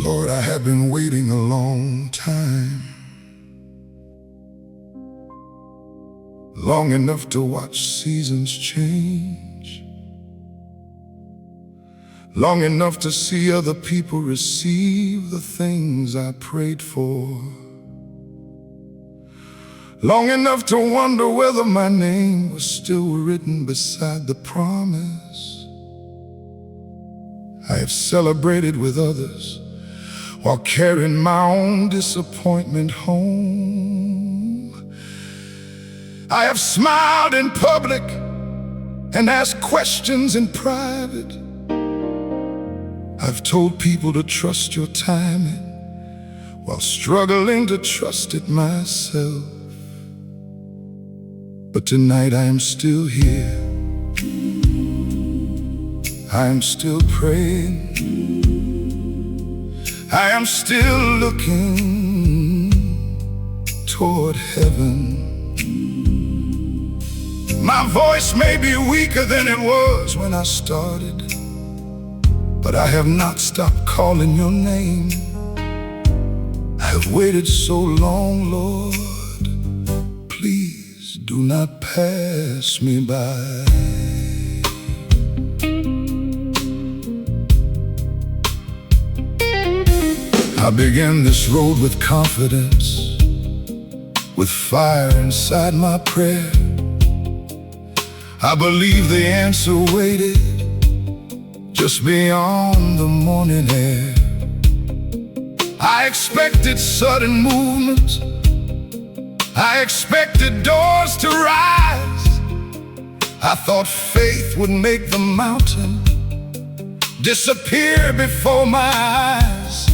Lord, I have been waiting a long time, long enough to watch seasons change, long enough to see other people receive the things I prayed for, long enough to wonder whether my name was still written beside the promise. I have celebrated with others while carrying my own disappointment home. I have smiled in public and asked questions in private. I've told people to trust your timing while struggling to trust it myself. But tonight I am still here. I am still praying. I am still looking toward heaven. My voice may be weaker than it was when I started, but I have not stopped calling your name. I have waited so long, Lord. Please do not pass me by. I began this road with confidence, with fire inside my prayer. I believe the answer waited just beyond the morning air. I expected sudden movement, I expected doors to rise. I thought faith would make the mountain disappear before my eyes.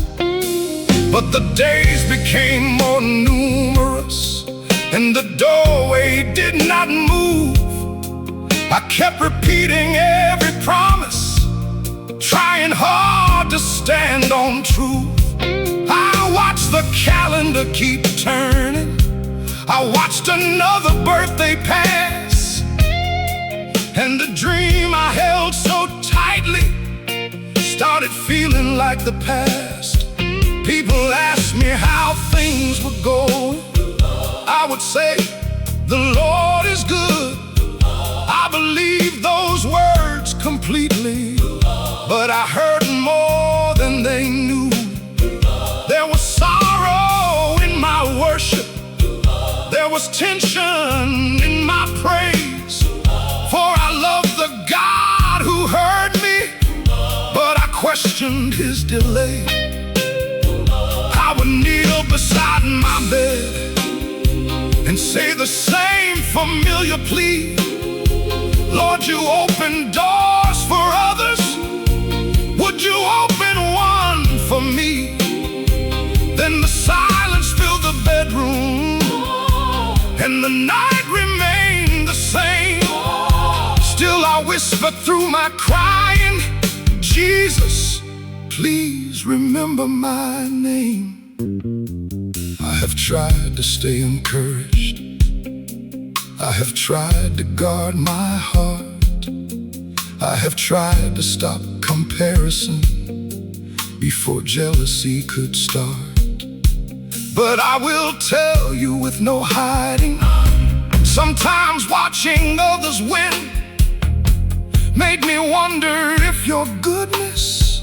But the days became more numerous and the doorway did not move. I kept repeating every promise, trying hard to stand on truth. I watched the calendar keep turning, I watched another birthday pass, and the dream I held so tightly started feeling like the past. People asked me how things were going. I would say, the Lord is good. I believed those words completely, but I heard more than they knew. There was sorrow in my worship, there was tension in my praise, for I loved the God who heard me, but I questioned his delay. I would kneel beside my bed and say the same familiar plea. Lord, you open doors for others, would you open one for me? Then the silence filled the bedroom and the night remained the same. Still I whispered through my crying, Jesus, please remember my name. I have tried to stay encouraged, I have tried to guard my heart, I have tried to stop comparison before jealousy could start. But I will tell you with no hiding, sometimes watching others win made me wonder if your goodness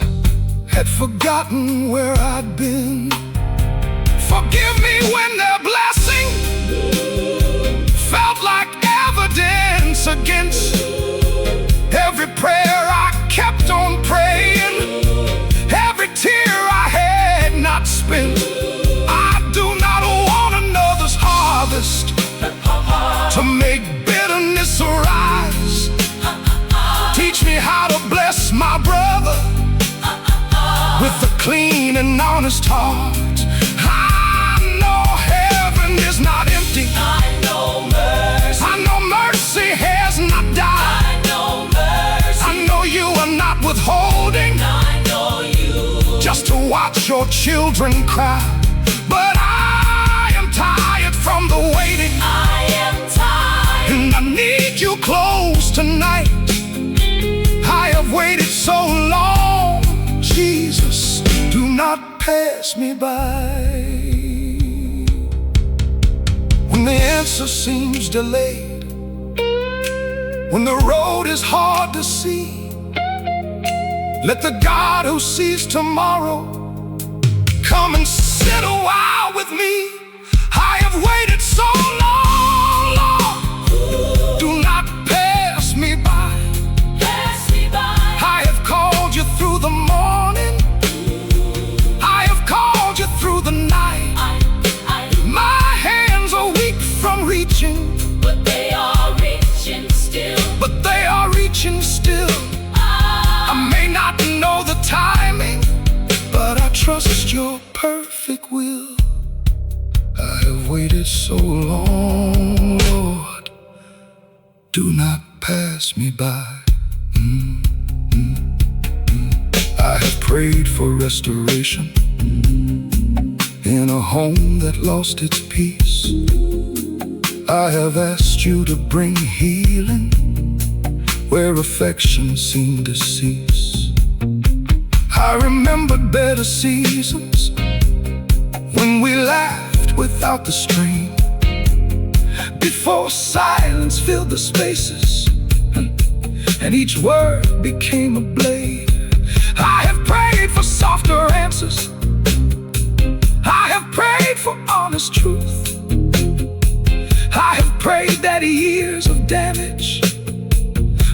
had forgotten where I'd been. Forgive me when their blessing felt like evidence against every prayer I kept on praying, every tear I had not spent. I do not want another's harvest to make bitterness arise. Teach me how to bless my brother with a clean and honest heart. I know heaven is not empty, I know mercy has not died, I know you are not withholding just to watch your children cry. But I am tired from the waiting, and I need you close tonight. I have waited so long, not pass me by. When the answer seems delayed, when the road is hard to see, let the God who sees tomorrow come and sit a while with me. I have waited so long, Lord, do not pass me by. Pass me by. I have called you through the morning, I have called you through the night. My hands are weak from reaching, but they are reaching still. but they are reaching still. I may not know the timing, but I trust your perfect will. I have waited so long, Lord, do not pass me by. I have prayed for restoration in a home that lost its peace. I have asked you to bring healing where affection seemed to cease. I remembered better seasons when we laughed without the strain, before silence filled the spaces and each word became a blade. I have prayed for softer answers, I have prayed for honest truth, I have prayed that years of damage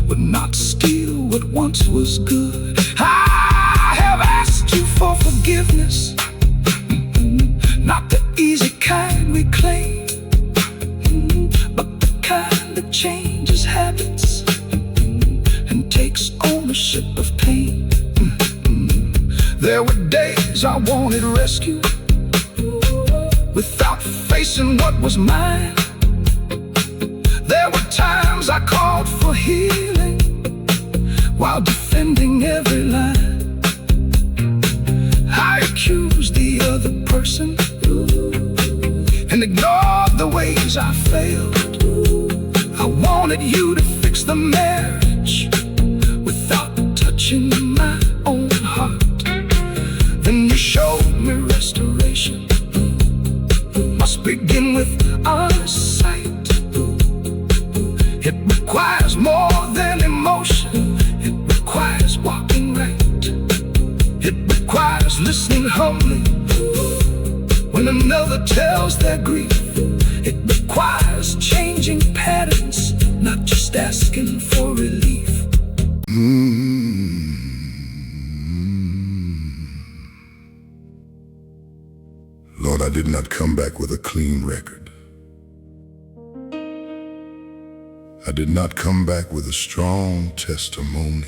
would not steal what once was good. I have asked you for forgiveness, not the easy kind we claim, but the kind that changes habits and takes ownership of pain. There were days I wanted rescue without facing what was mine. There were times I called for healing while defending every line. I accused the other person and ignored the ways I failed. I wanted you to fix the marriage without touching my own heart. Then you showed me restoration must begin with honest sight. It requires more than emotion, it requires walking right. It requires listening humbly when another tells their grief. It requires changing patterns, not just asking for relief. Lord, I did not come back with a clean record. I did not come back with a strong testimony.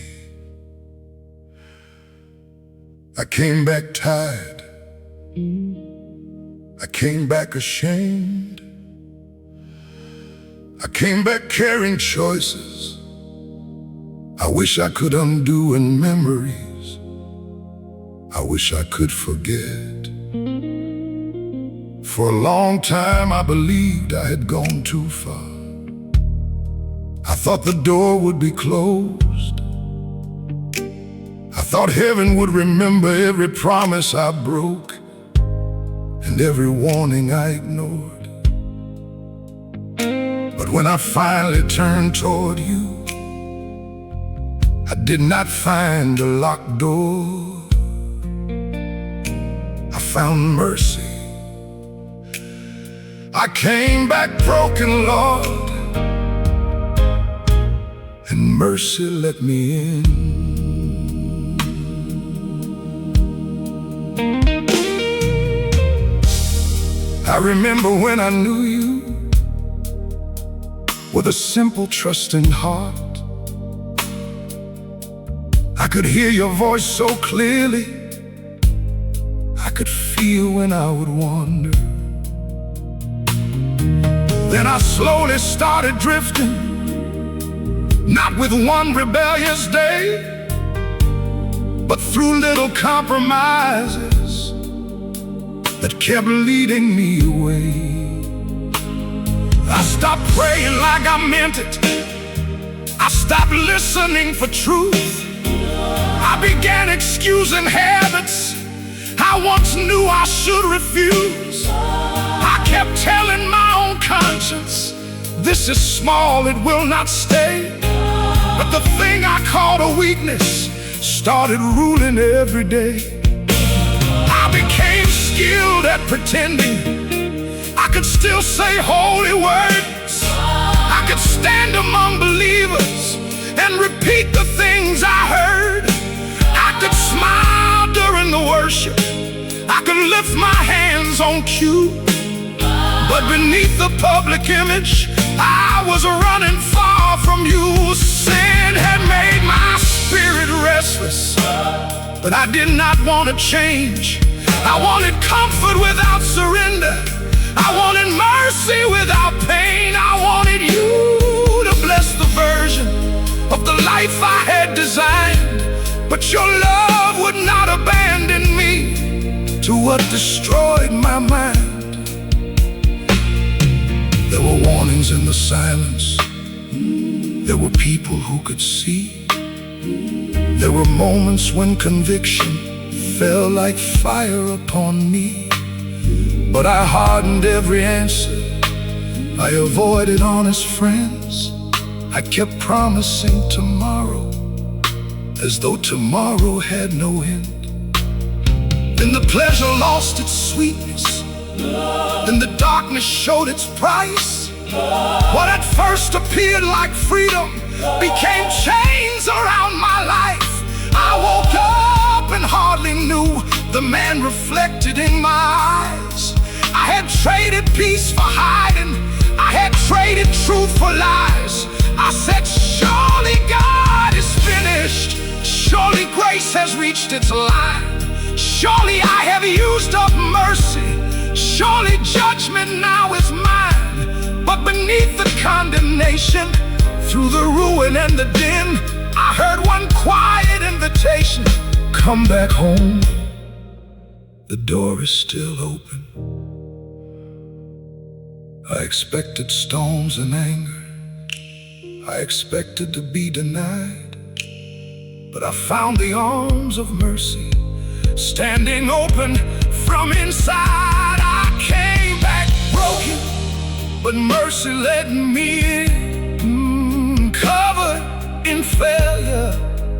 I came back tired. I came back ashamed. I came back carrying choices I wish I could undo, and memories I wish I could forget. For a long time I believed I had gone too far. I thought the door would be closed. I thought heaven would remember every promise I broke and every warning I ignored. But when I finally turned toward you, I did not find a locked door. I found mercy. I came back broken, Lord, and mercy let me in. I remember when I knew you with a simple, trusting heart. I could hear your voice so clearly. I could feel when I would wander. Then I slowly started drifting, not with one rebellious day, but through little compromises that kept leading me away. I stopped praying like I meant it. I stopped listening for truth. I began excusing habits I once knew I should refuse. I kept telling my own conscience, this is small, it will not stay. But the thing I called a weakness started ruling every day. I became skilled at pretending. I could still say holy words. I could stand among believers and repeat the things I heard. I could smile during the worship. I could lift my hands on cue. But beneath the public image, I was running far from you. Sin had made my spirit restless, but I did not want to change. I wanted comfort without surrender. I wanted mercy without pain. I wanted you to bless the version of the life I had designed. But your love would not abandon me to what destroyed my mind. There were warnings in the silence. There were people who could see. There were moments when conviction fell like fire upon me. But I hardened every answer. I avoided honest friends. I kept promising tomorrow, as though tomorrow had no end. Then the pleasure lost its sweetness. Then the darkness showed its price. What at first appeared like freedom became chains around my life. I woke up and hardly knew the man reflected in my eyes. I had traded peace for hiding. I had traded truth for lies. I said, surely God is finished. Surely grace has reached its line. Surely I have used up mercy. Surely judgment now is mine. But beneath the condemnation, through the ruin and the din, I heard one quiet invitation: come back home. The door is still open. I expected storms and anger. I expected to be denied. But I found the arms of mercy standing open from inside. I came back broken, but mercy led me in, covered in failure,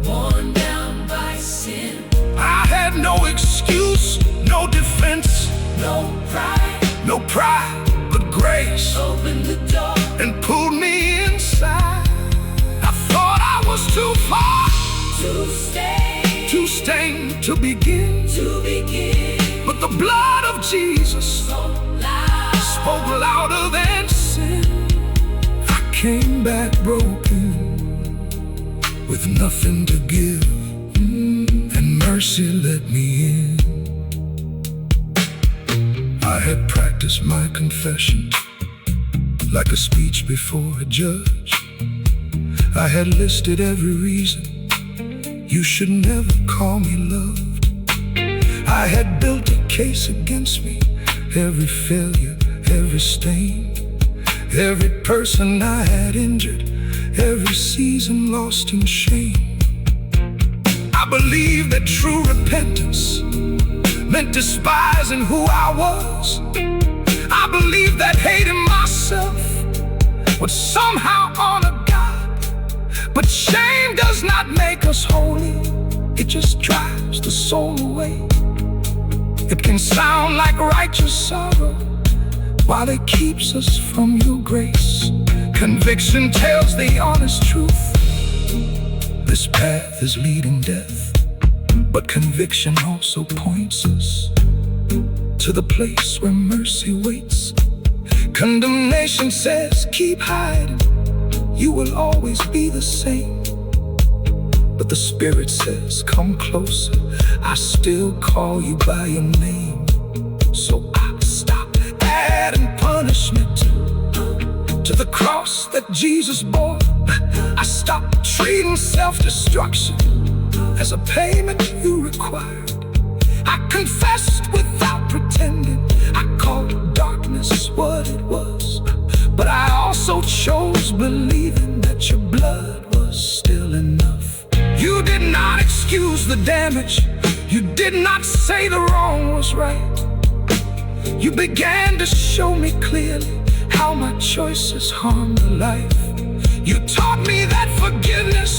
worn down by sin. I had no excuse, no defense, No pride, but grace opened the door and pulled me inside. I thought I was too far to stay, to begin, but the blood of Jesus spoke louder than sin. I came back broken, with nothing to give, and mercy let me in. I had practiced my confession like a speech before a judge. I had listed every reason you should never call me loved. I had built a case against me, every failure, every stain, every person I had injured, every season lost in shame. I believed that true repentance meant despising who I was. I believed that hating myself would somehow honor God. But shame does not make us holy. It just drives the soul away. It can sound like righteous sorrow while it keeps us from your grace. Conviction tells the honest truth. This path is leading death, but conviction also points us to the place where mercy waits. Condemnation says, keep hiding, you will always be the same. But the Spirit says, come closer, I still call you by your name. So I stop adding punishment to the cross that Jesus bore. I stopped treating self-destruction as a payment you required. I confessed without pretending. I called darkness what it was. But I also chose believing that your blood was still enough. You did not excuse the damage. You did not say the wrong was right. You began to show me clearly how my choices harmed a life. You taught me that forgiveness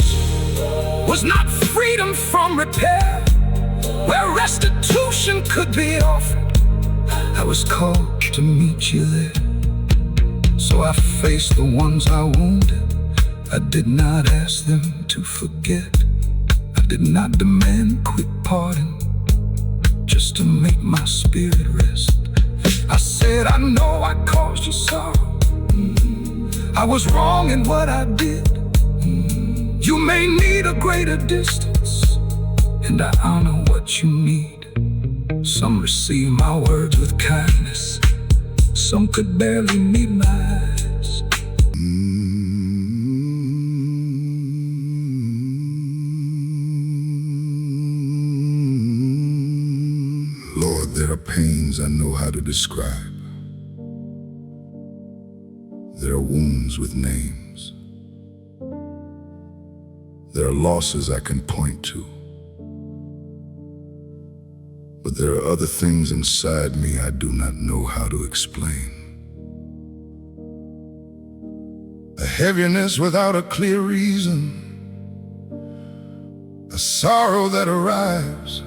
was not freedom from repair, where restitution could be offered. I was called to meet you there. So I faced the ones I wounded. I did not ask them to forget. I did not demand quick pardon just to make my spirit rest. I said, I know I caused you sorrow. I was wrong in what I did. You may need a greater distance, and I honor what you need. Some receive my words with kindness. Some could barely meet my eyes. Lord, there are pains I know how to describe. There are wounds with names. There are losses I can point to. But there are other things inside me I do not know how to explain. A heaviness without a clear reason. A sorrow that arrives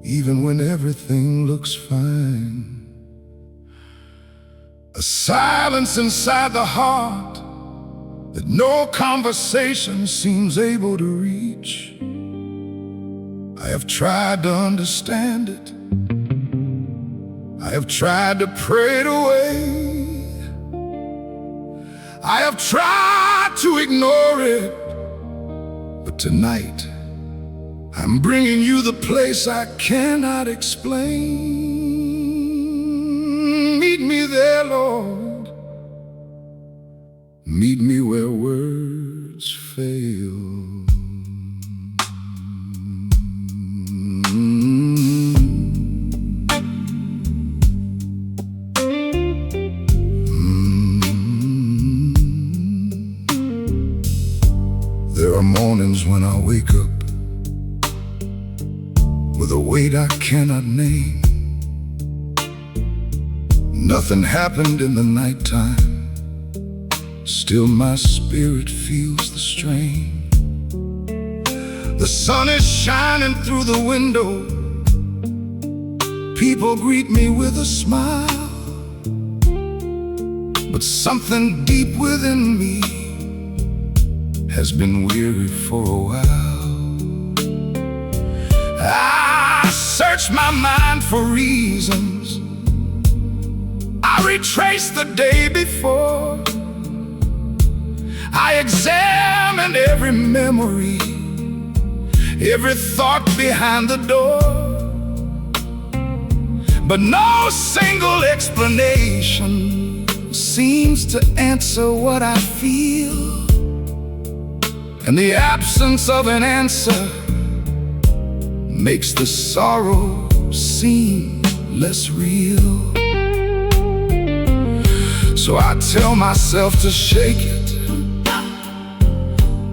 even when everything looks fine. A silence inside the heart that no conversation seems able to reach. I have tried to understand it. I have tried to pray it away. I have tried to ignore it. But tonight, I'm bringing you the place I cannot explain. Meet me there, Lord. Meet me where words fail. There are mornings when I wake up with a weight I cannot name. Nothing happened in the nighttime, still my spirit feels the strain. The sun is shining through the window. People greet me with a smile. But something deep within me has been weary for a while. I search my mind for reasons. I retrace the day before. I examined every memory, every thought behind the door. But no single explanation seems to answer what I feel. And the absence of an answer makes the sorrow seem less real. So I tell myself to shake it.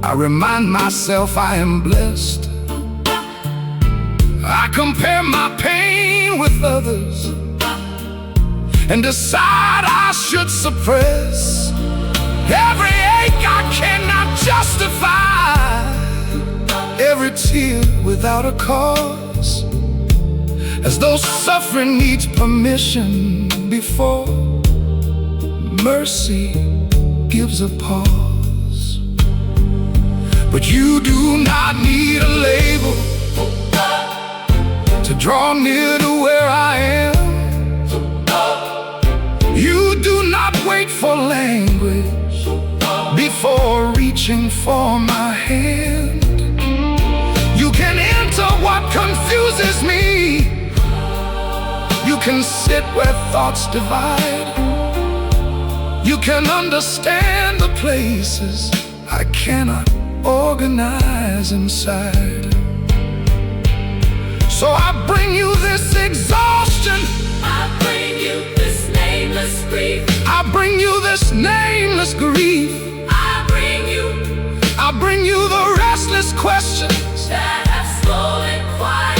I remind myself I am blessed. I compare my pain with others and decide I should suppress every ache I cannot justify, every tear without a cause, as though suffering needs permission before mercy gives a pause. But you do not need a label to draw near to where I am. You do not wait for language before reaching for my hand. You can enter what confuses me. You can sit where thoughts divide. You can understand the places I cannot organize inside. So I bring you this exhaustion. I bring you this nameless grief. I bring you this nameless grief. I bring you the restless questions that have stolen quiet.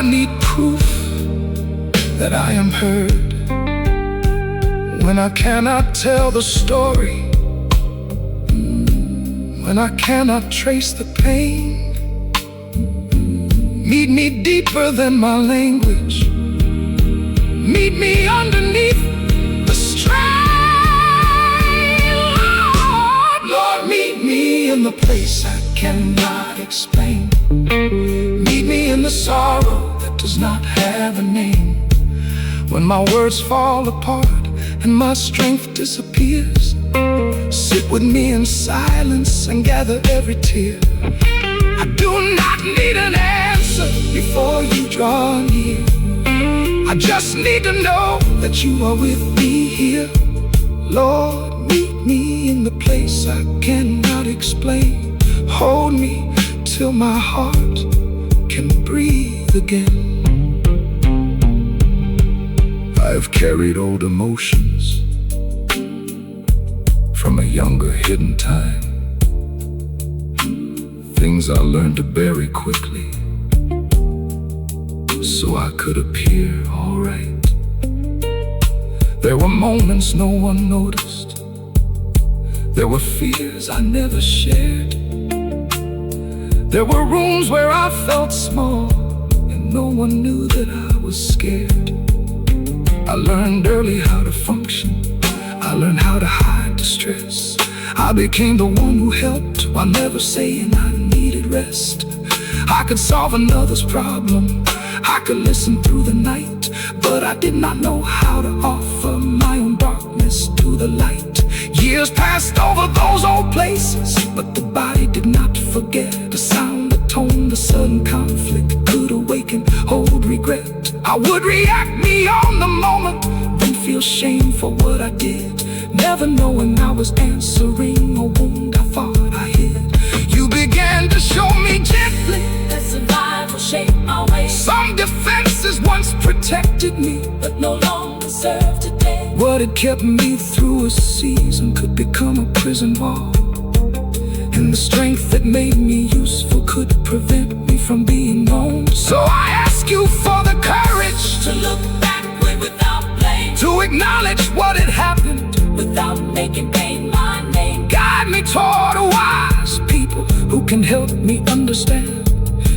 I need proof that I am heard. When I cannot tell the story, when I cannot trace the pain, meet me deeper than my language. Meet me underneath the strain. Lord, meet me in the place I cannot explain. Meet me in the sorrow that does not have a name. When my words fall apart and my strength disappears, sit with me in silence and gather every tear. I do not need an answer before you draw near. I just need to know that you are with me here. Lord, meet me in the place I cannot explain. Hold me till my heart can breathe again. I have carried old emotions from a younger hidden time, things I learned to bury quickly so I could appear alright. There were moments no one noticed. There were fears I never shared. There were rooms where I felt small and no one knew that I was scared. I learned early how to function. I learned how to hide distress. I became the one who helped while never saying I needed rest. I could solve another's problem, I could listen through the night, but I did not know how to offer my own darkness to the light. Years passed over those old places, but the body did not forget. The sound, the tone, the sudden conflict could awaken old regret. I would react me on the moment, then feel shame for what I did, never knowing I was answering a wound I thought I hid. You began to show me gently that survival shaped my way. some defenses once protected me, But no longer serve today. what had kept me through a season could become a prison wall, and the strength that made me useful could prevent me from being known. So I ask you for the courage To look backward without blame, to acknowledge what had happened. without making pain my name. Guide me toward wise people who can help me understand.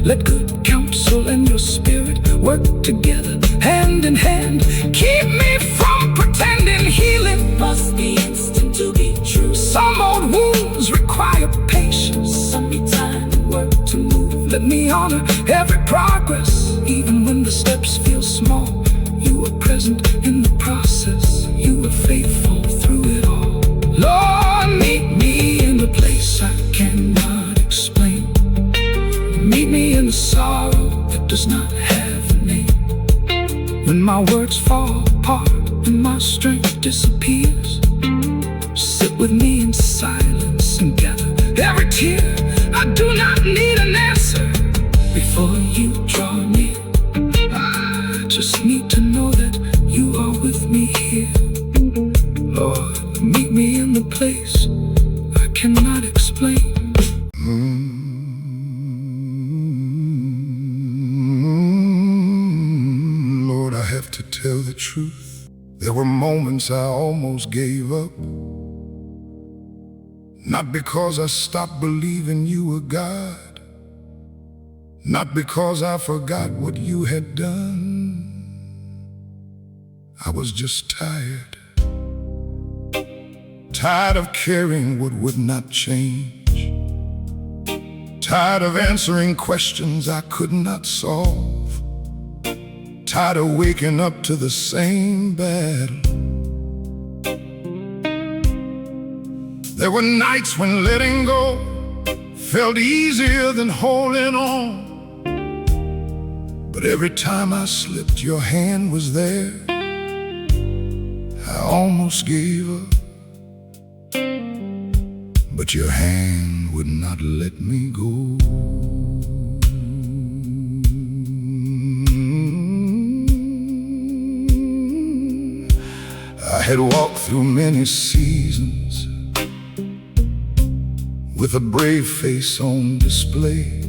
Let good counsel and your spirit work together, hand in hand. Keep me from pretending healing Must be instant to be true. some old wounds require patience. Some need time and work To move, let me honor every progress, even when the steps feel small. You were present in the process, you were faithful through it all. Lord, meet me in the place I cannot explain. Meet me in the sorrow that does not have a name. When my words fall apart and my strength disappears, sit with me in silence and gather every tear. I do not need an answer before you draw near. I just need to know that you are with me here. Lord, meet me in the place I cannot explain. Lord, I have to tell the truth. There were moments I almost gave up, not because I stopped believing you were God, not because I forgot what you had done. I was just tired. Tired of caring what would not change. Tired of answering questions I could not solve. Tired of waking up to the same battle. There were nights when letting go felt easier than holding on. But every time I slipped, your hand was there. I almost gave up, but your hand would not let me go. I had walked through many seasons with a brave face on display,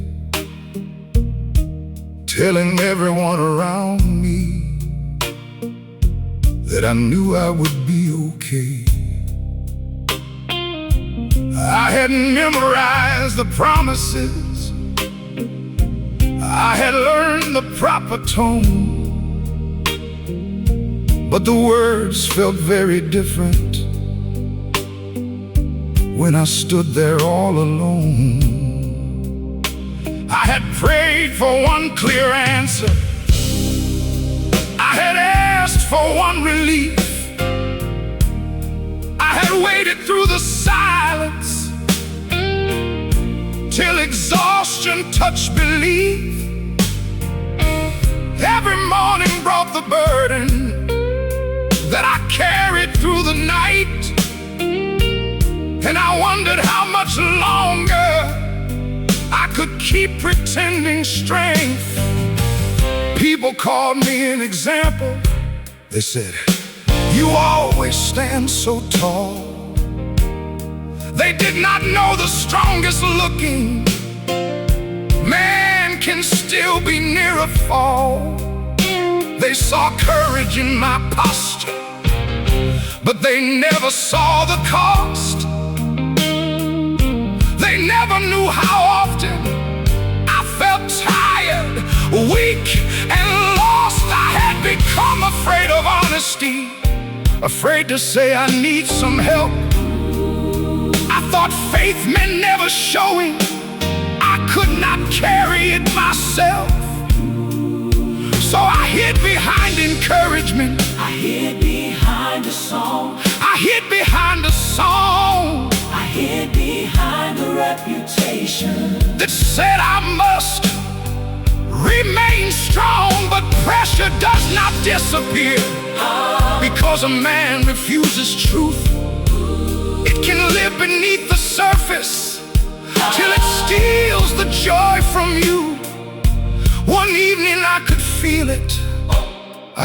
telling everyone around me that I knew I would be okay. I hadn't memorized the promises, I had learned the proper tone, but the words felt very different when I stood there all alone. I had prayed for one clear answer, I had asked for one relief, I had waited through the silence till exhaustion touched belief. Every morning brought the burden that I carried through the night, and I wondered how much longer I could keep pretending strength. People called me an example. They said, "You always stand so tall." They did not know the strongest looking man can still be near a fall. They saw courage in my posture, but they never saw the cost. They never knew how often I felt tired, weak, and lost. I had become afraid of honesty, afraid to say I need some help. I thought faith meant never showing I could not carry it myself. So I hid behind encouragement, I hid behind a song, I hid behind a song I hid behind a reputation that said I must remain strong. But pressure does not disappear because a man refuses truth. It can live beneath the surface till it steals the joy from you. One evening I could feel it,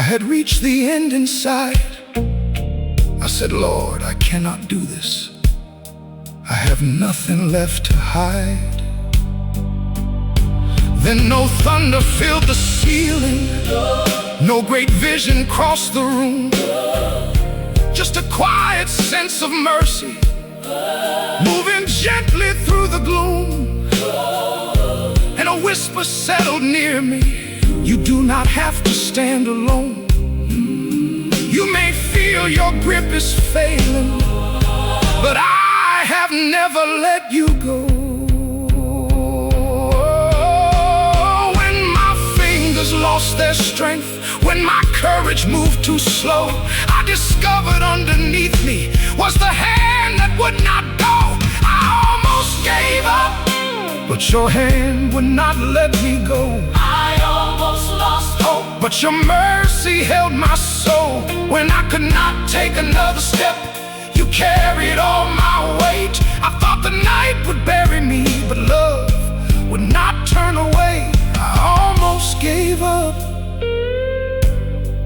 I had reached the end inside. I said, "Lord, I cannot do this. I have nothing left to hide." Then no thunder filled the ceiling, no great vision crossed the room, just a quiet sense of mercy moving gently through the gloom. And a whisper settled near me, "You do not have to stand alone. You may feel your grip is failing, but I have never let you go." When my fingers lost their strength, when my courage moved too slow, I discovered underneath me was the hand that would not go. I almost gave up, but your hand would not let me go. I almost lost hope, But your mercy held my soul. When I could not take another step, you carried all my weight. I thought the night would bury me, but love would not turn away. I almost gave up,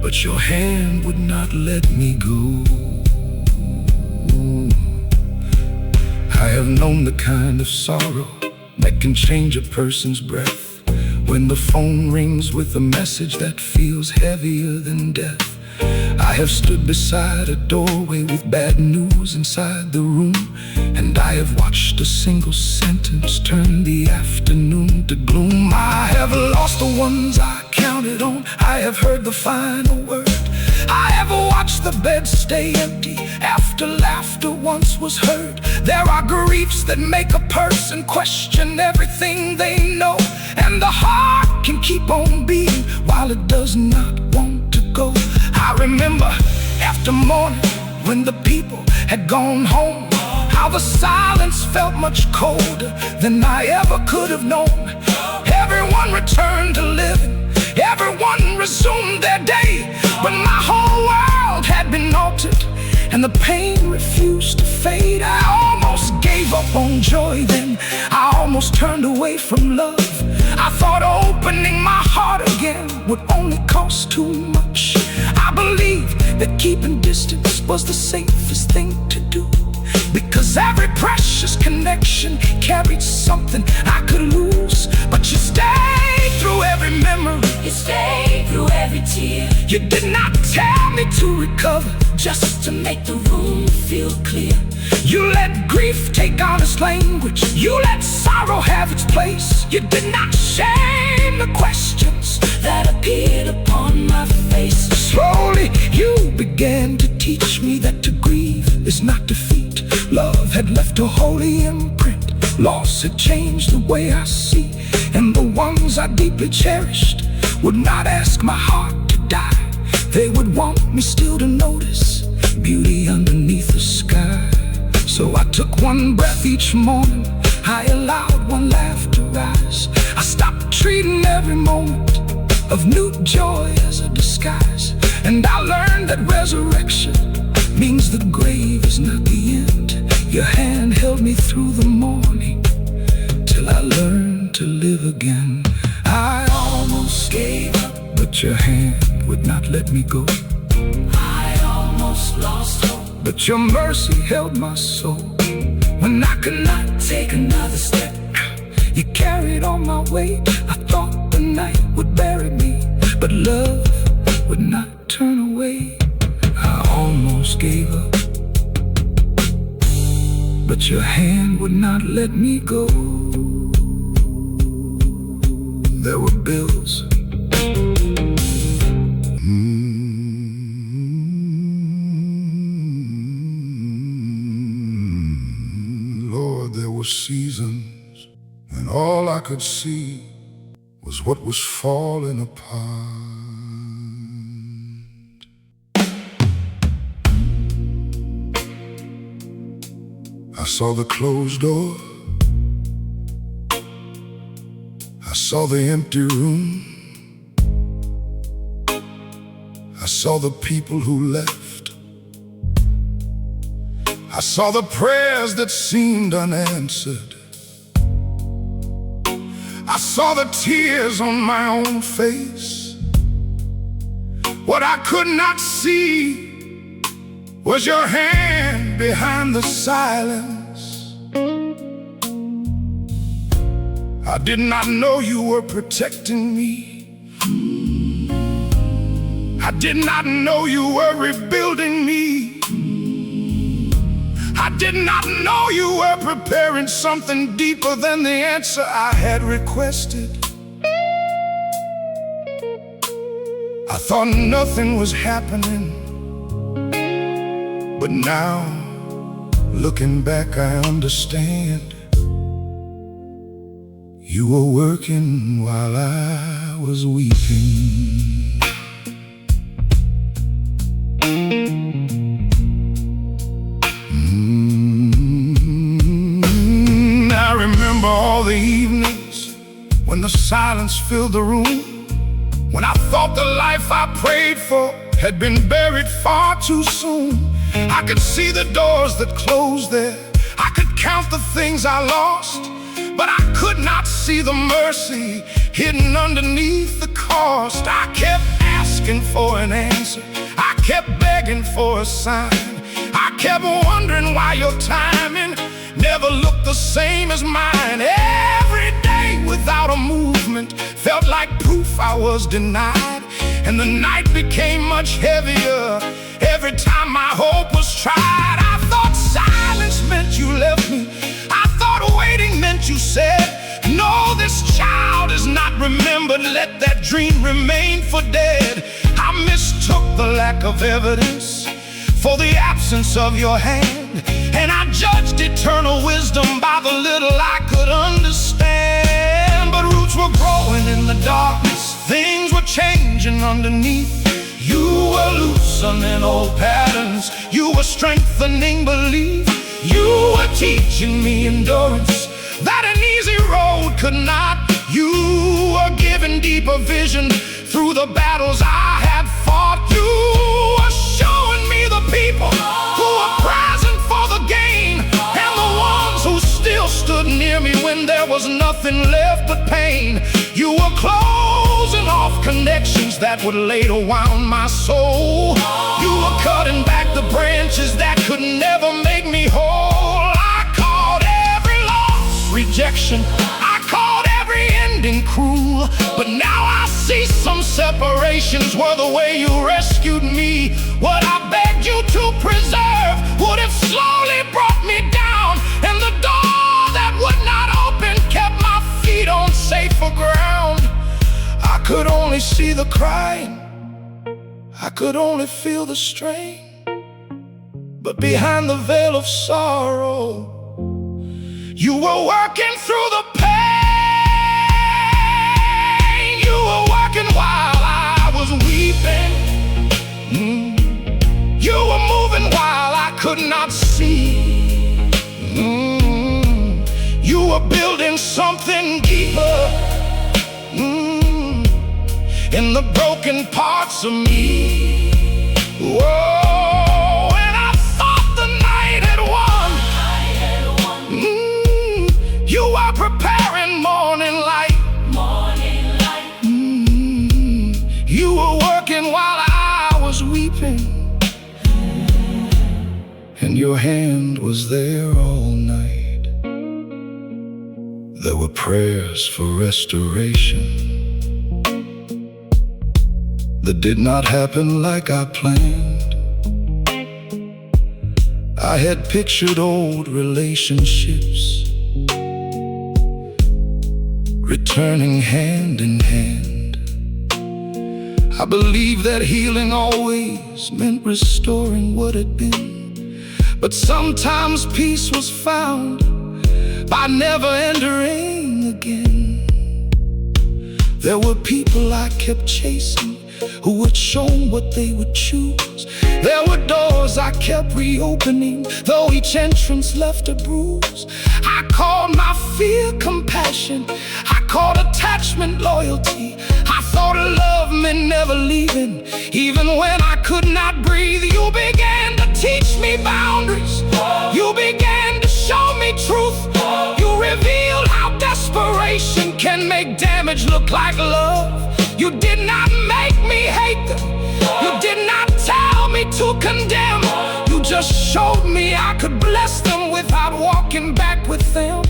but your hand would not let me go. I have known the kind of sorrow that can change a person's breath, when the phone rings with a message that feels heavier than death. I have stood beside a doorway with bad news inside the room, and I have watched a single sentence turn the afternoon to gloom. I have lost the ones I counted on, I have heard the final word. I have watched the bed stay empty after laughter once was heard. There are griefs that make a person question everything they know, and the heart can keep on beating while it does not want to go. I remember after morning when the people had gone home, how the silence felt much colder than I ever could have known. Everyone returned to living, everyone resumed their day, but my whole world had been altered and the pain refused to fade. I almost gave up on joy then, I almost turned away from love. I thought opening my heart again would only cost too much. I believed that keeping distance was the safest thing to do. Because every precious connection carried something I could lose. But you stayed through every memory. You stayed through every tear. You did not tell me to recover, just to make the room feel clear. You let grief take honest language. You let sorrow have its place. You did not shame the questions that appeared upon my face. Slowly you began to teach me that to grieve is not defeat. Love had left a holy imprint. Loss had changed the way I see. And the ones I deeply cherished would not ask my heart to die. They would want me still to notice beauty underneath the sky. So I took one breath each morning. I allowed one laugh to rise. I stopped treating every moment of new joy as a disguise. And I learned that resurrection means the grave is not the end. Your hand held me through the morning till I learned to live again. I almost gave up, but your hand would not let me go. I almost lost hope, but your mercy held my soul. When I could not take another step, you carried on my weight. I thought the night would bury me, but love would not turn away. I almost gave up, but your hand would not let me go. There were bills, Lord, there were seasons when all I could see was what was falling apart. I saw the closed door, I saw the empty room, I saw the people who left, I saw the prayers that seemed unanswered, I saw the tears on my own face. What I could not see was your hand behind the silence. I did not know you were protecting me. I did not know you were rebuilding me. I did not know you were preparing something deeper than the answer I had requested. I thought nothing was happening, but now, looking back, I understand. You were working while I was weeping. I remember all the evenings when the silence filled the room, when I thought the life I prayed for had been buried far too soon. I could see the doors that closed there, I could count the things I lost, but I could not see the mercy hidden underneath the cost. I kept asking for an answer, I kept begging for a sign, I kept wondering why your timing never looked the same as mine. Every day without a movement felt like proof I was denied, and the night became much heavier every time my hope was tried. I thought silence meant you left me, I thought waiting meant you said, no, this child is not remembered, let that dream remain for dead. I mistook the lack of evidence for the absence of your hand, and I judged eternal wisdom by the little I could understand. But roots were growing in the darkness, things were changing underneath. You were loosening old patterns, you were strengthening belief, you were teaching me endurance that an easy road could not. You were giving deeper vision through the battles I had fought. You were showing me the people who were present for the gain, and the ones who still stood near me when there was nothing left but pain. You were closing off connections that would later wound my soul. You were cutting back the branches that could never make me whole. separations were the way you rescued me. What I begged you to preserve would have slowly brought me down, and the door that would not open kept my feet on safer ground. I could only see the crying, I could only feel the strain, but behind the veil of sorrow, you were working through the pain. You were working while I was weeping. You were moving while I could not see. You were building something deeper in the broken parts of me. Whoa, and I thought the night had won. You are preparing morning light. You were working while I was weeping, and your hand was there all night. There were prayers for restoration that did not happen like I planned. I had pictured old relationships returning hand in hand. I believed that healing always meant restoring what had been, but sometimes peace was found by never entering again. There were people I kept chasing who had shown what they would choose. There were doors I kept reopening, though each entrance left a bruise. I called my fear compassion, I called attachment loyalty. I thought love meant never leaving, even when I could not breathe. You began to teach me boundaries, you began to show me truth. You revealed how desperation can make damage look like love. You did not make me hate them, you did not tell me to condemn. You just showed me I could bless them without walking back with them.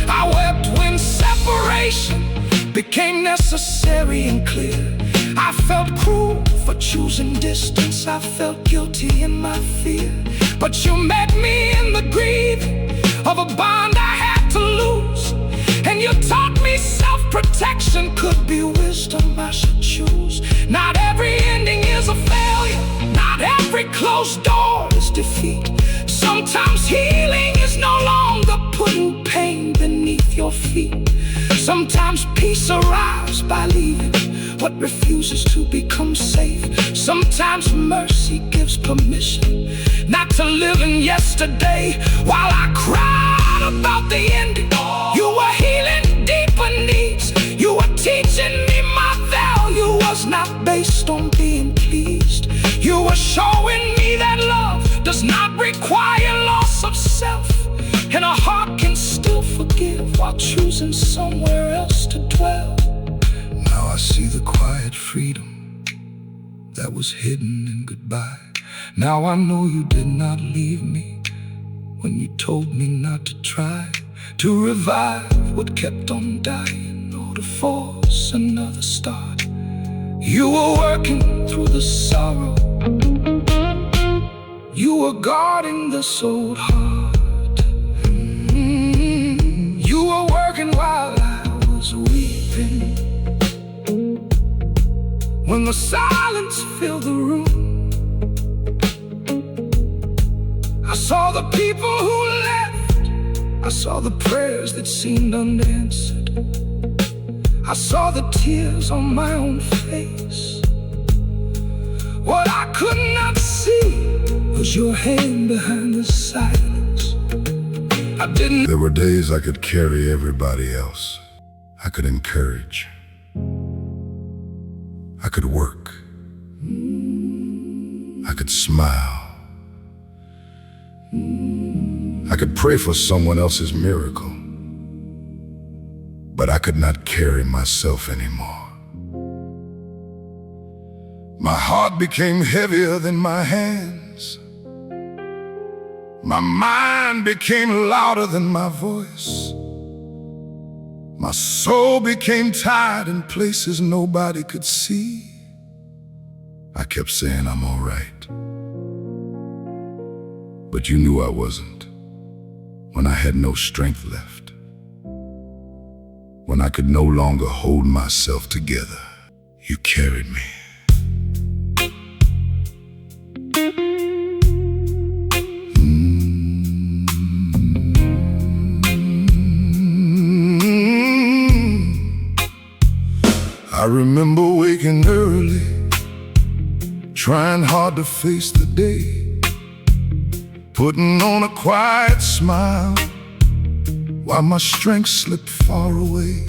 I wept when separation became necessary and clear. I felt cruel for choosing distance, I felt guilty in my fear. But you met me in the grieving of a bond I had to lose, and you taught me self-protection could be wisdom I should choose. Not every ending is a failure, not every closed door is defeat. Sometimes healing is no longer putting pain beneath your feet. Sometimes peace arrives by leaving what refuses to become safe. Sometimes mercy gives permission not to live in yesterday. While I cried about the ending, you were healing deeper needs. You were teaching me my value was not based on being pleased. You were showing me that love does not require loss of self, and a heart can still forgive while choosing somewhere else to dwell. Now I see the quiet freedom that was hidden in goodbye. Now I know you did not leave me when you told me not to try to revive what kept on dying, or to force another start. You were working through the sorrow, you were guarding this old heart. You were working while I was weeping. When the silence filled the room, I saw the people who left, I saw the prayers that seemed unanswered, I saw the tears on my own face. What I could not see was your hand behind the silence. There were days I could carry everybody else. I could encourage, I could work, I could smile, I could pray for someone else's miracle, but I could not carry myself anymore. My heart became heavier than my hands. My mind became louder than my voice. My soul became tired in places nobody could see. I kept saying I'm all right, but you knew I wasn't. When I had no strength left, when I could no longer hold myself together, you carried me. I remember waking early, trying hard to face the day, putting on a quiet smile while my strength slipped far away.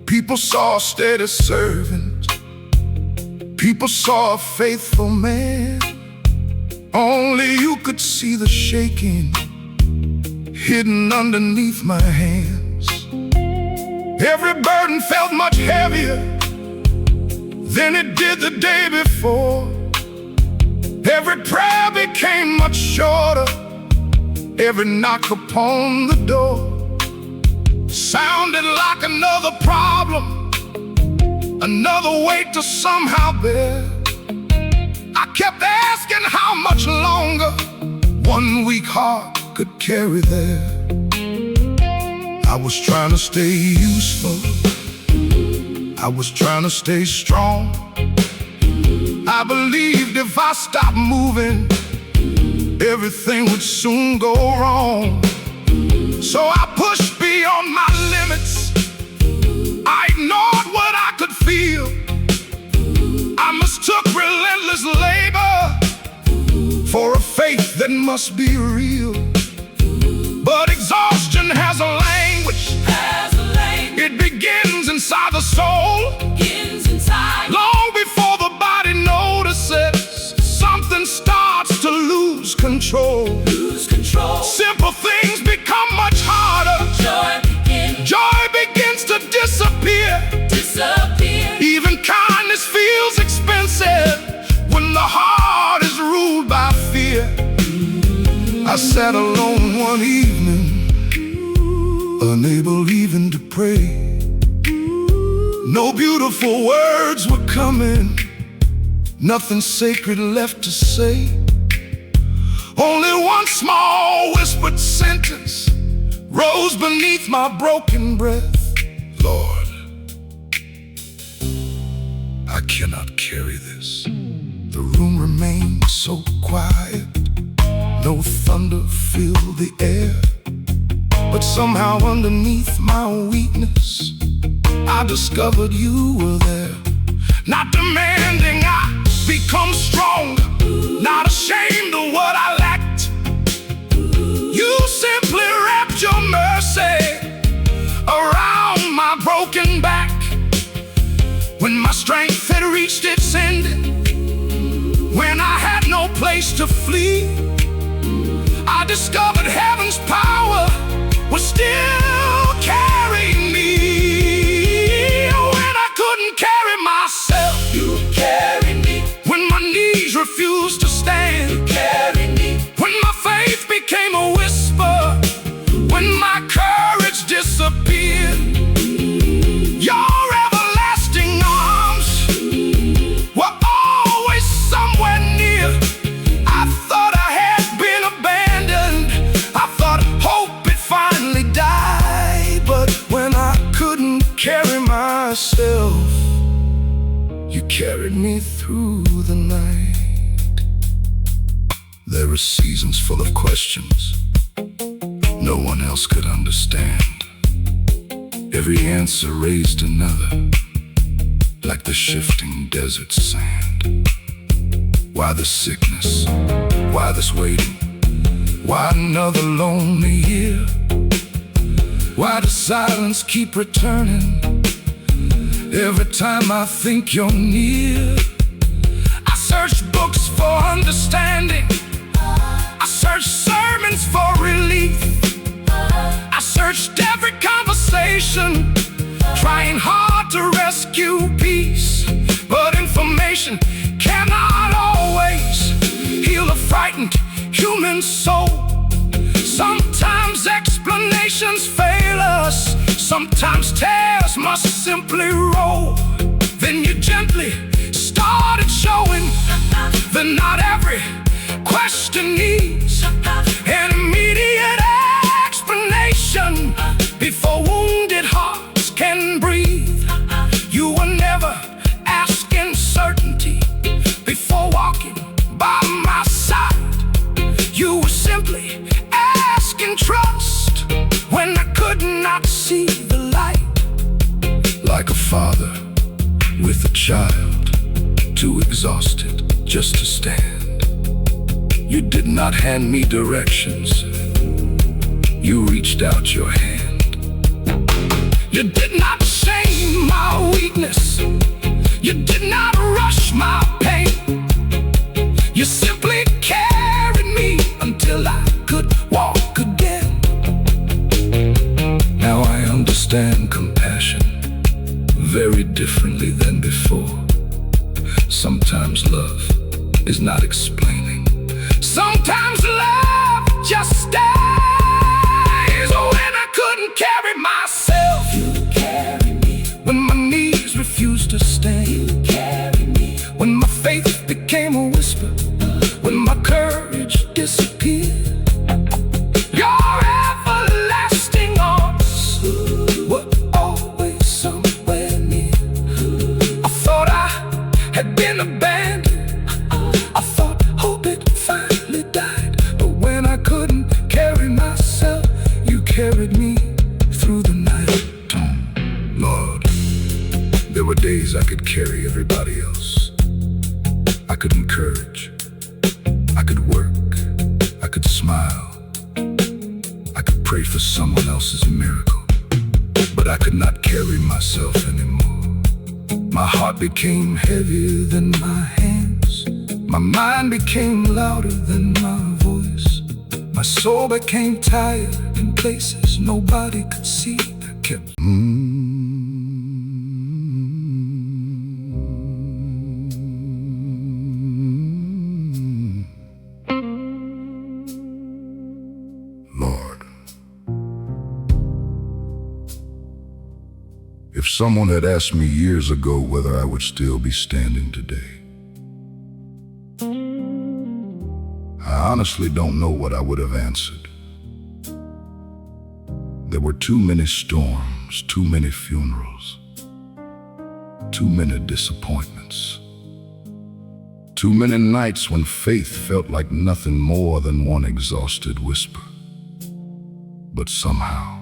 People saw a steady servant, people saw a faithful man. Only you could see the shaking hidden underneath my hands. Every burden felt much heavier than it did the day before. Every prayer became much shorter. Every knock upon the door sounded like another problem, another weight to somehow bear. I kept asking how much longer one weak heart could carry there. I was trying to stay useful, I was trying to stay strong. I believed if I stopped moving, everything would soon go wrong. So I pushed beyond my limits, I ignored what I could feel. I mistook relentless labor for a faith that must be real. But exhaustion has a language. It begins inside the soul. Long before the body notices, something starts to lose control. Simple things become much harder. Joy begins to disappear. Even kindness feels expensive when the heart is ruled by fear. I sat alone one evening, unable even to pray. No beautiful words were coming, nothing sacred left to say. Only one small whispered sentence rose beneath my broken breath. Lord, I cannot carry this. The room remained so quiet, no thunder filled the air. But somehow underneath my weakness, I discovered you were there. Not demanding I become stronger, not ashamed of what I lacked. You simply wrapped your mercy around my broken back. When my strength had reached its ending, when I had no place to flee, I discovered heaven's power was still carrying me. When I couldn't carry myself, you carried me. When my knees refused to stand, you carried me. When my faith became a whisper, when my courage disappeared, your everlasting arms were always somewhere near. I thought I had been abandoned, I thought hope had finally died. But when I couldn't carry myself, you carried me through the night. There were seasons full of questions no one else could understand. Every answer raised another, like the shifting desert sand. Why the sickness? Why this waiting? Why another lonely year? Why does silence keep returning every time I think you're near? I searched books for understanding, I searched sermons for relief, I searched every conversation, trying hard to rescue peace. But information cannot always heal a frightened human soul. Sometimes explanations fail us, sometimes tears must simply roll. Then you gently started showing that not every question needs an immediate explanation. Before wounded hearts can breathe, you were never asking certainty. Before walking by my side, you were simply asking trust when I could not see the light. Like a father with a child, too exhausted just to stand. You did not hand me directions, you reached out your hand. You did not shame my weakness, you did not rush my pain. You simply carried me until I could walk again. Now I understand compassion very differently than before. Sometimes love is not explaining. Sometimes love just stays. When I couldn't carry myself, You carry me, when my knees refused to stand, you carry me, when my faith became a whisper, when my courage disappeared. Your everlasting arms were always somewhere near. I thought I had been abandoned, I thought hope had finally died. But when I couldn't carry myself, you carried me through the night. Lord, there were days I could carry everybody else. I could encourage, I could work, I could smile, I could pray for someone else's miracle. But I could not carry myself anymore. My heart became heavier than my hands. My mind became louder than my voice. My soul became tired in places nobody could see. That kept Lord, if someone had asked me years ago whether I would still be standing today, I honestly don't know what I would have answered. There were too many storms, too many funerals, too many disappointments, too many nights when faith felt like nothing more than one exhausted whisper. But somehow,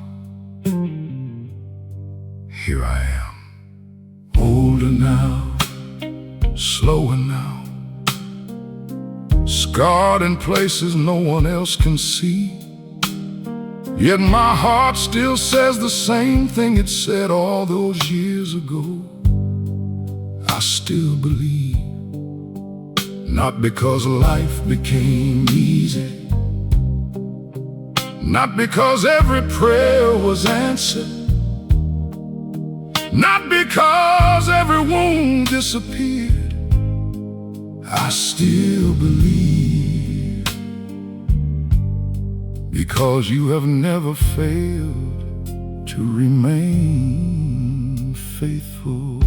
here I am, older now, slower now, scarred in places no one else can see. Yet my heart still says the same thing it said all those years ago. I still believe, not because life became easy, not because every prayer was answered, not because every wound disappeared. I still believe, because you have never failed to remain faithful.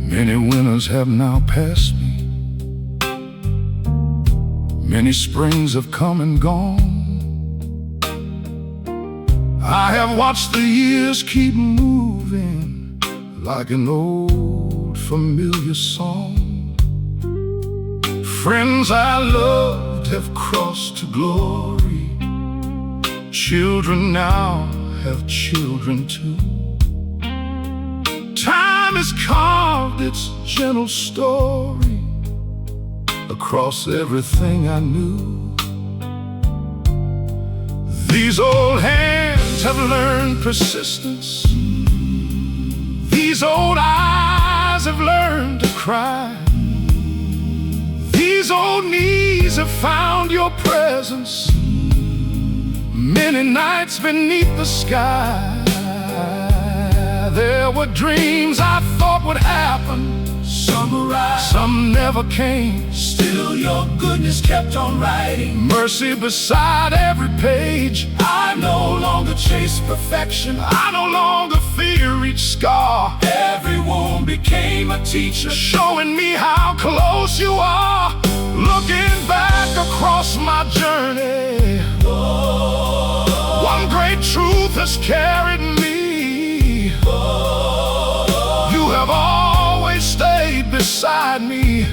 Many winners have now passed me. Many springs have come and gone. I have watched the years keep moving like an old familiar song. Friends I loved have crossed to glory. Children now have children too. Time has carved its gentle story across everything I knew. These old hands have learned persistence. These old eyes have learned to cry. These old knees have found your presence many nights beneath the sky. There were dreams I thought would happen someday. some arrived, some never came. Still your goodness kept on writing. Mercy beside every page. I no longer chase perfection. I no longer fear each scar. Every wound became a teacher, showing me how close you are. Looking back across my journey, one great truth has carried me. You have always stayed beside me,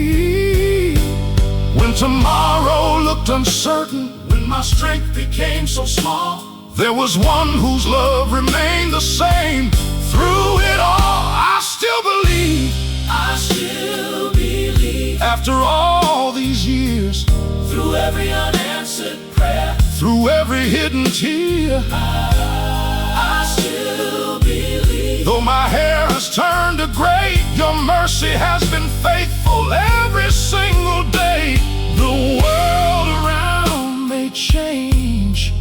faithfully. When tomorrow looked uncertain, when my strength became so small, there was one whose love remained the same. Through it all, I still believe. I still believe. After all these years, through every unanswered prayer, through every hidden tear, I still believe. Though my hair has turned to gray, your mercy has been faithful every single day. The world around may change,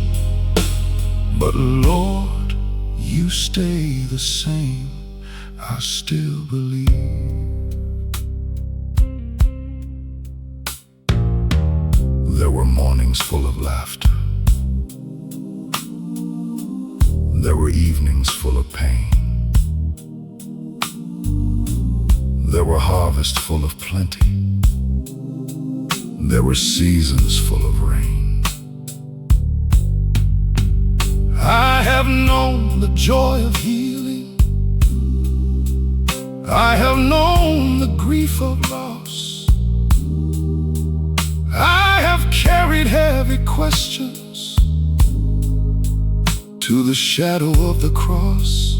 but Lord, you stay the same. I still believe. There were mornings full of laughter. There were evenings full of pain. There were harvests full of plenty. There were seasons full of rain. I have known the joy of healing. I have known the grief of loss. I have carried heavy questions to the shadow of the cross.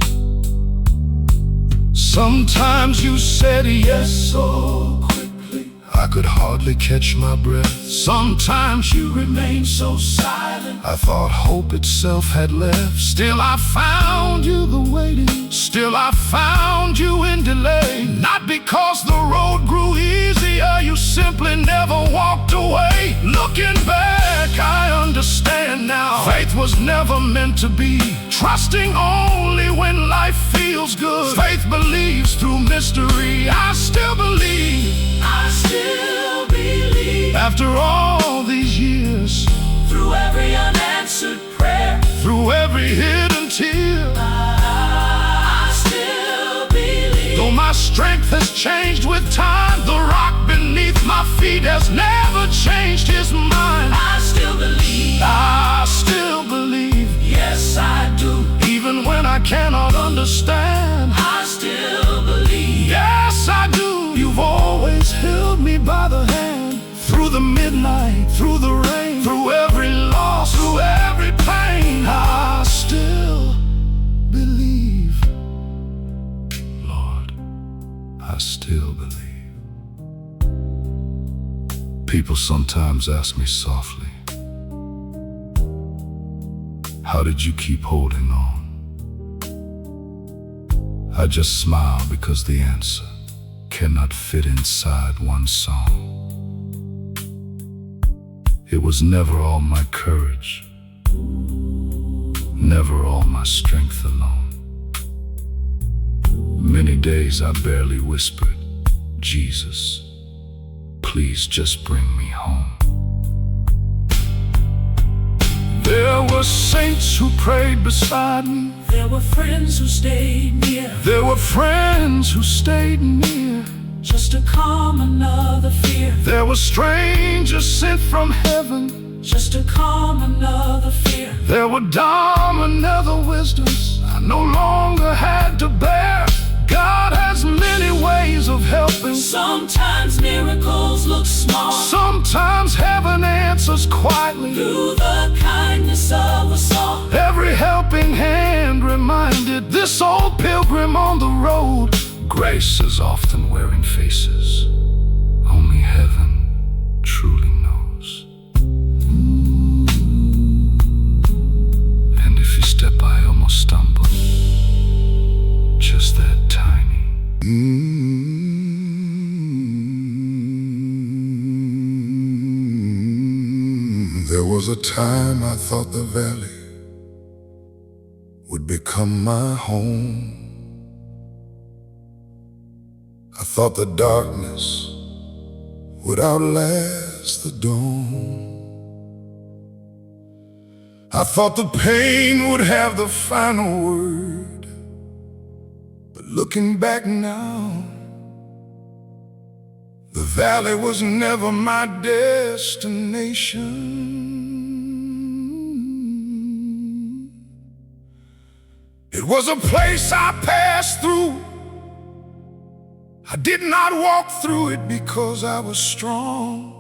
Sometimes you said yes so quickly, I could hardly catch my breath. Sometimes you remained so silent, I thought hope itself had left. Still I found you the waiting. Still I found you in delay. Not because the road grew easier, you simply never walked away. Looking back, I understand now. Faith was never meant to be. Trusting only when life feels good. Faith believes through mystery. I still believe. I still believe. After all these years, through every unanswered prayer, through every hidden tear, I still believe. Though my strength has changed with time, the rock beneath my feet has never changed his mind. I still believe. I still believe. Yes, I do. Even when I cannot understand, I still believe. Yes, I do. You've always held me by the hand. Through the midnight, through the rain, through every loss, through every pain, I still believe. Lord, I still believe. People sometimes ask me softly, how did you keep holding on? I just smile because the answer cannot fit inside one song. It was never all my courage, never all my strength alone. Many days I barely whispered, Jesus, please just bring me home. There were saints who prayed beside me. There were friends who stayed near, There were friends who stayed near. just to calm another fear, There were strangers sent from heaven, just to calm another fear. there were dumb and other wisdoms I no longer had to bear. God has many ways of helping. Sometimes miracles look small, Sometimes heaven answers quietly. through the kindness of us all. Every helping hand reminded this old pilgrim on the road, grace is often wearing faces only heaven truly knows. And if you step by, almost stumble, just that tiny. There was a time I thought the valley would become my home. I thought the darkness would outlast the dawn. I thought the pain would have the final word. But looking back now, the valley was never my destination. It was a place I passed through. I did not walk through it because I was strong.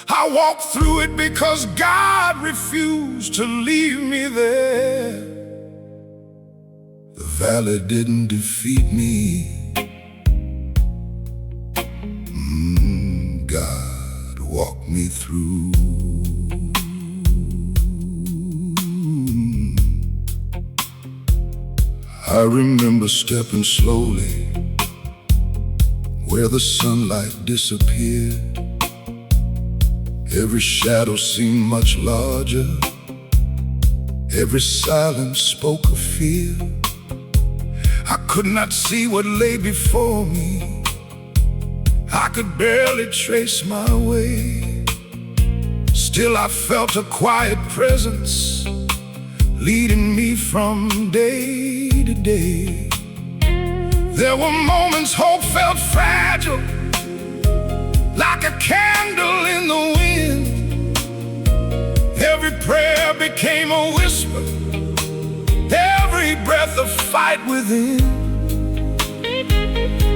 I walked through it because God refused to leave me there. The valley didn't defeat me. God walked me through. I remember stepping slowly where the sunlight disappeared. Every shadow seemed much larger. Every silence spoke of fear. I could not see what lay before me. I could barely trace my way. Still I felt a quiet presence leading me from day to day. There were moments hope felt fragile, like a candle in the wind. Every prayer became a whisper, every breath a fight within.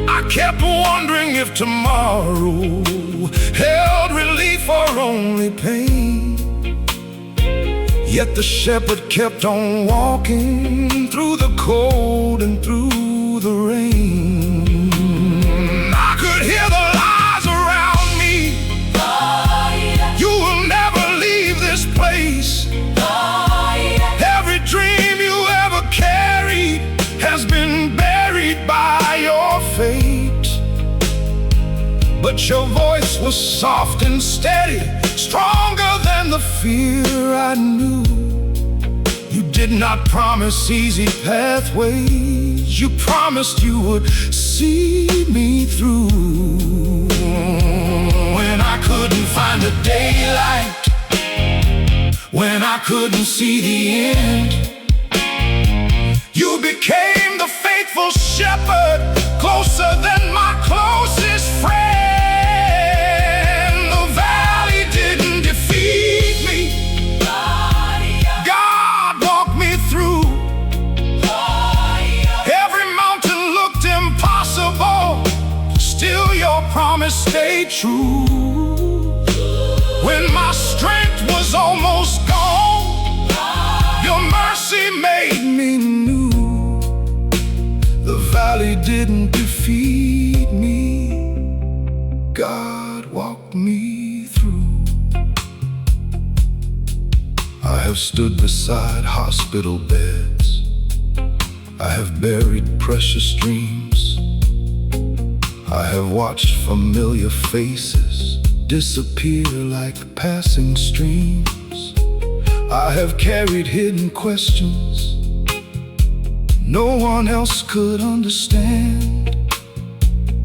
I kept wondering if tomorrow held relief or only pain. Yet the shepherd kept on walking through the cold and through the rain. I could hear the lies around me. You will never leave this place. Every dream you ever carried has been buried by your fate. But your voice was soft and steady, stronger than the fear I knew. You did not promise easy pathways. You promised you would see me through. When I couldn't find the daylight, when I couldn't see the end, you became the faithful shepherd, closer than my closest friend. The valley didn't defeat me. God walked me through. Every mountain looked impossible, still your promise stayed true. When my strength was almost gone, your mercy made me new. The valley didn't defeat me. God walked me through. I have stood beside hospital beds. I have buried precious dreams. I have watched familiar faces disappear like passing streams. I have carried hidden questions no one else could understand.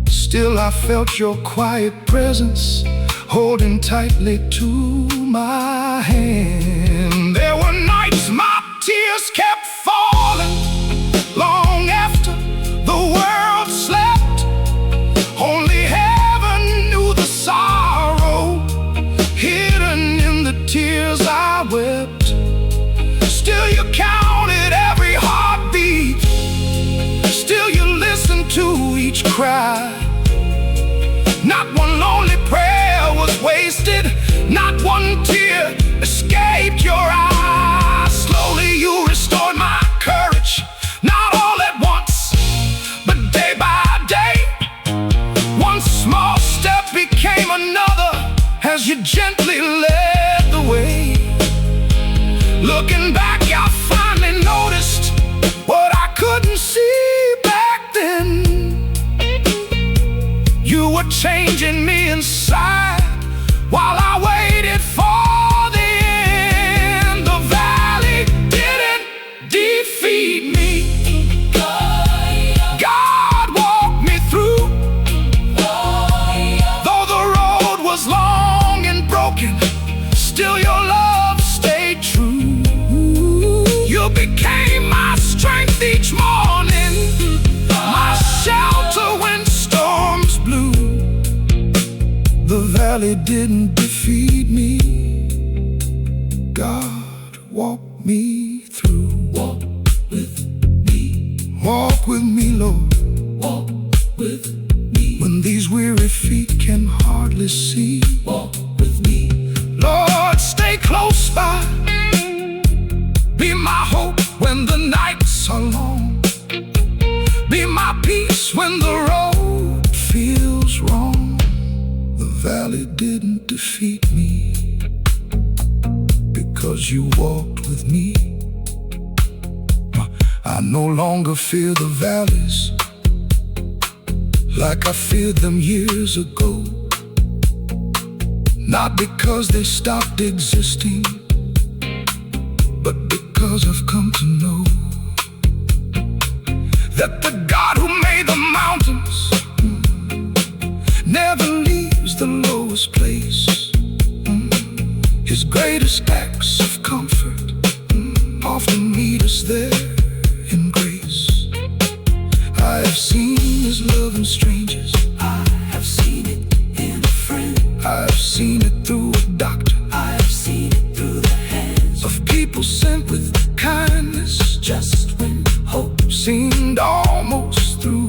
Still I felt your quiet presence holding tightly to my hand. There were nights my tears kept falling, long after the world slept. Only heaven knew the sorrow hidden in the tears I wept. Still you counted every heartbeat. Still you listened to each cry. Not one lonely prayer was wasted. Not one tear escaped your eyes. Slowly you restored my courage. Not all at once, but day by day. One small step became another as you gently led the way. Looking back, I finally noticed what I couldn't see back then. You were changing me inside while I waited for the end. The valley didn't defeat me. God walked me through. Walk with me, Walk with me, Lord, walk with me, when these weary feet can hardly see. walk with me, Lord, stay close by. Be my hope when the nights are long. Be my peace when the road feels wrong. The valley didn't defeat me, because you walked with me. I no longer fear the valleys like I feared them years ago. Not because they stopped existing, but because I've come to know that the God who made the mountains never leaves the lowest place. His greatest acts of comfort often meet us there in grace. I have seen His love in strangers. I have seen it in a friend. I have seen it through a doctor. I have seen it through the hands Of people sent with kindness, just when hope seemed almost through.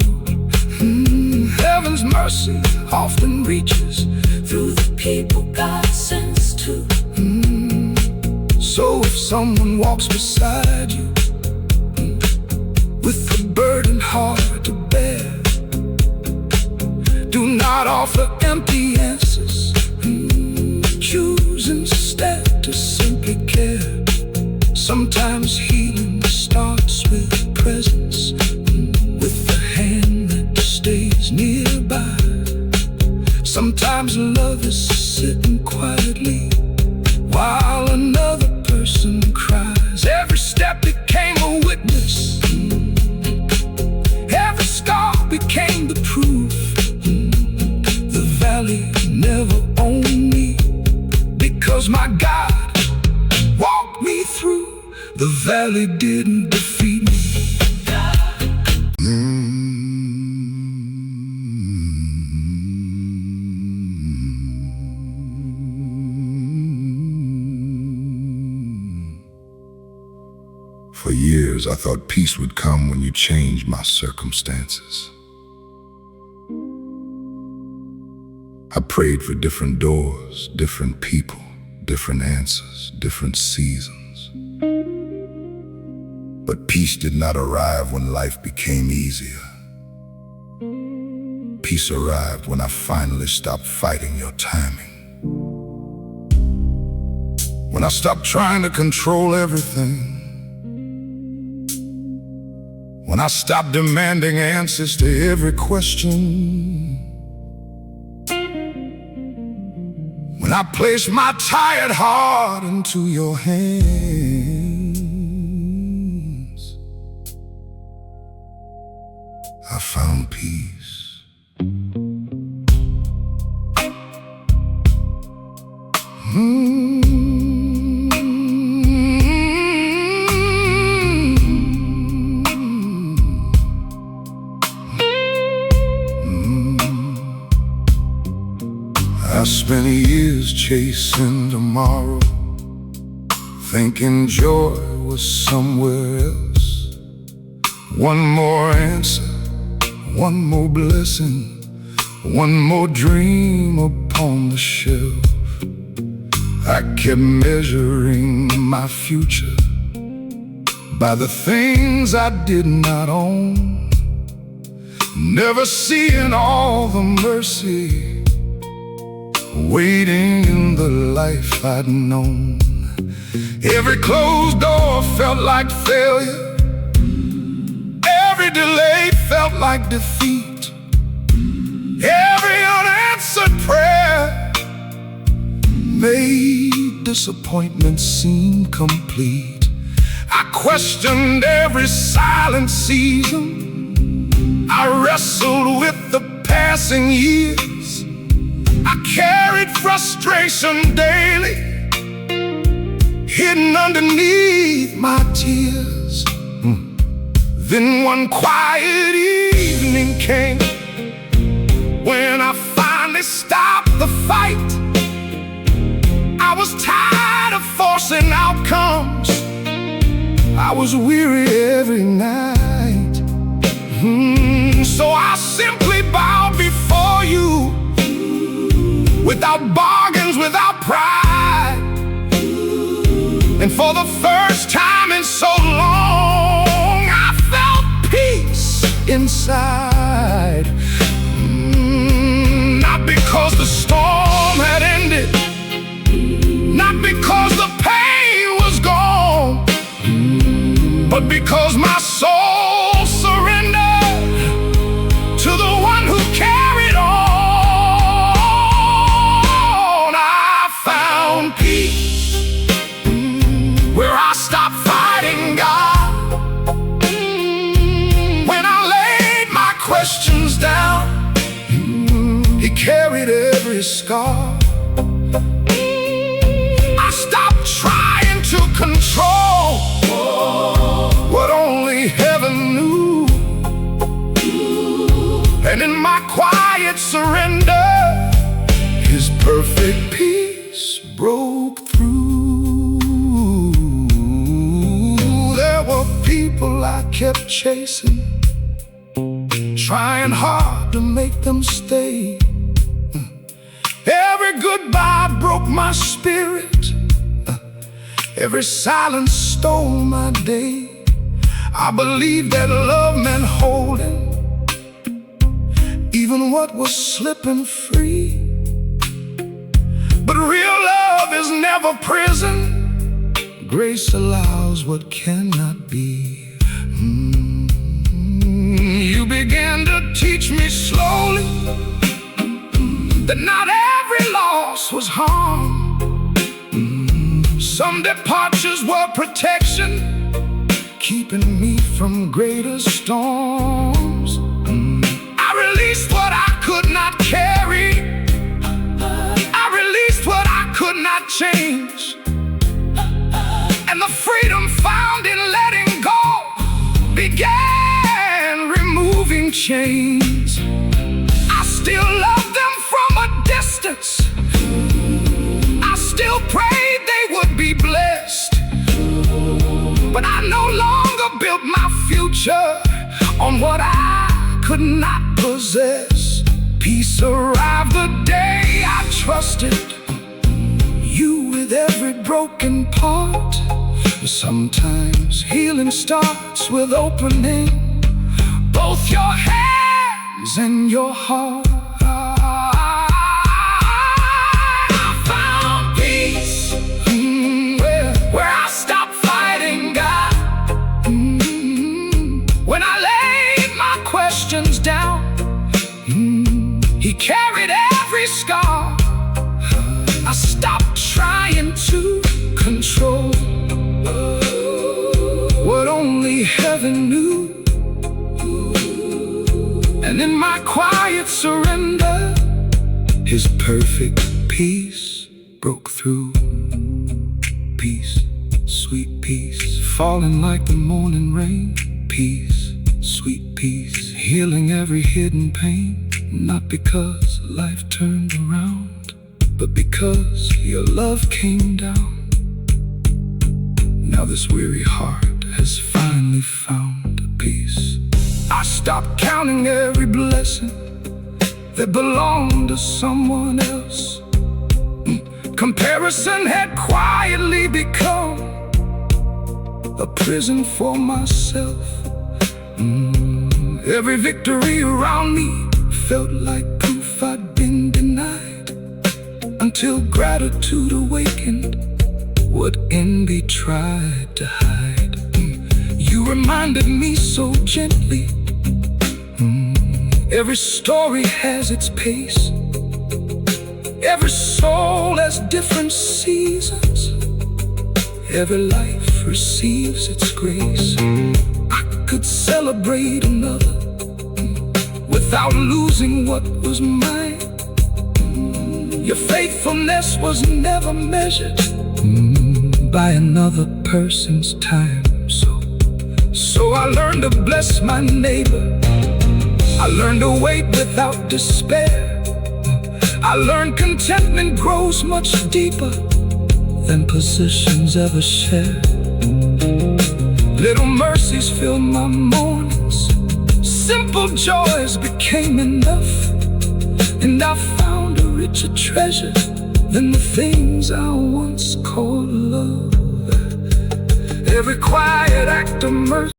Heaven's mercy often reaches through the people God sends to. So if someone walks beside you with a burden hard to bear, do not offer empty answers. Choose instead to simply care. Sometimes healing starts with presence, with the hand that stays nearby. Sometimes love is sitting quietly while another person cries. Every step became a witness. Every scar became the proof. The valley never owned me, because my God walked me through. The valley didn't defeat me. For years, I thought peace would come when you changed my circumstances. I prayed for different doors, different people, different answers, different seasons. But peace did not arrive when life became easier. Peace arrived when I finally stopped fighting your timing. When I stopped trying to control everything. When I stopped demanding answers to every question. When I placed my tired heart into your hands, I found peace. I spent years chasing tomorrow, thinking joy was somewhere else. One more answer, one more blessing, one more dream upon the shelf. I kept measuring my future by the things I did not own, never seeing all the mercy waiting in the life I'd known. Every closed door felt like failure. Every delay felt like defeat. Every unanswered prayer made disappointment seem complete. I questioned every silent season. I wrestled with the passing years. I carried frustration daily, hidden underneath my tears. Then one quiet evening came when I finally stopped the fight was tired of forcing outcomes. I was weary every night. So I simply bowed before you, without bargains, without pride. And for the first time in so long, I felt peace inside. Not because the storm had ended, not because the pain was gone, but because my soul surrendered to the one who carried on. I found peace where I stopped fighting God. When I laid my questions down, He carried every scar. I stopped trying to control what only heaven knew. And in my quiet surrender, His perfect peace broke through. There were people I kept chasing, trying hard to make them stay. Every goodbye broke my spirit. Every silence stole my day. I believed that love meant holding even what was slipping free. But real love is never prison. Grace allows what cannot be. You began to teach me slowly that not every loss was harm. Some departures were protection, keeping me from greater storms. I released what I could not carry. I released what I could not change. And the freedom found in letting go began removing chains. I still love them from a distance. I still prayed they would be blessed. But I no longer built my future on what I could not possess. Peace arrived the day I trusted you with every broken part. Sometimes healing starts with opening both your hands and your heart. I found peace where I stopped fighting God. When I laid my questions down, He carried every scar. I stopped trying to control what only heaven knew. And in my quiet surrender, His perfect peace broke through. Peace, sweet peace, falling like the morning rain. Peace, sweet peace, healing every hidden pain. Not because life turned around, but because your love came down. Now this weary heart has finally found a peace. I stopped counting every blessing that belonged to someone else. Comparison had quietly become a prison for myself. Every victory around me felt like proof I'd been denied, until gratitude awakened what envy tried to hide. You reminded me so gently, every story has its pace. Every soul has different seasons. Every life receives its grace. I could celebrate another without losing what was mine. Your faithfulness was never measured by another person's time. So I learned to bless my neighbor. I learned to wait without despair. I learned contentment grows much deeper than positions ever shared. Little mercies filled my mornings, simple joys became enough, and I found a richer treasure than the things I once called love. Every quiet act of mercy